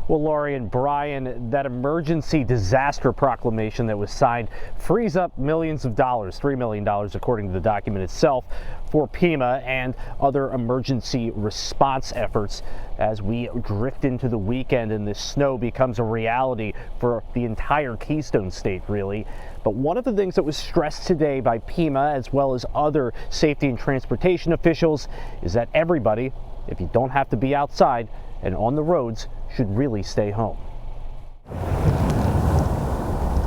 Well, Laurie and Brian, that emergency disaster proclamation that was signed frees up millions of dollars, $3 million according to the document itself, for Pima and other emergency response efforts as we drift into the weekend and this snow becomes a reality for the entire Keystone State, really. But one of the things that was stressed today by Pima as well as other safety and transportation officials is that everybody, if you don't have to be outside and on the roads, should really stay home.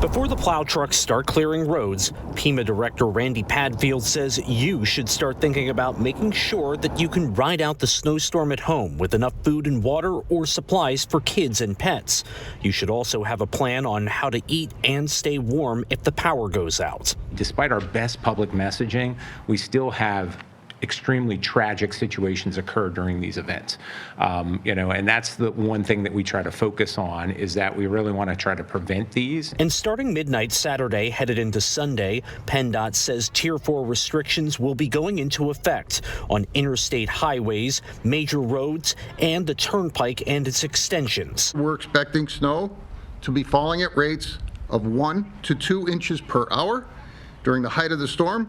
Before the plow trucks start clearing roads, Pima Director Randy Padfield says you should start thinking about making sure that you can ride out the snowstorm at home with enough food and water or supplies for kids and pets. You should also have a plan on how to eat and stay warm if the power goes out. Despite our best public messaging, we still have extremely tragic situations occur during these events. And that's the one thing that we try to focus on, is that we really want to try to prevent these. And starting midnight Saturday, headed into Sunday, PennDOT says Tier 4 restrictions will be going into effect on interstate highways, major roads, and the Turnpike and its extensions. We're expecting snow to be falling at rates of 1 to 2 inches per hour during the height of the storm,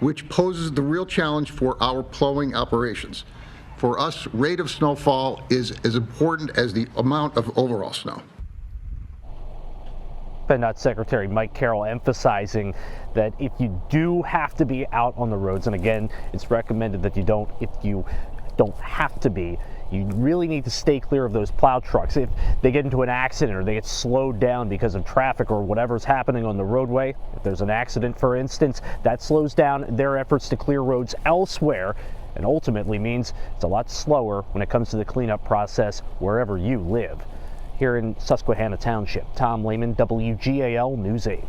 which poses the real challenge for our plowing operations. For us, rate of snowfall is as important as the amount of overall snow. PennDOT Secretary Mike Carroll emphasizing that if you do have to be out on the roads, and again, it's recommended that if you don't have to be, you really need to stay clear of those plow trucks. If they get into an accident or they get slowed down because of traffic or whatever's happening on the roadway, if there's an accident, for instance, that slows down their efforts to clear roads elsewhere and ultimately means it's a lot slower when it comes to the cleanup process wherever you live. Here in Susquehanna Township, Tom Lehman, WGAL News 8.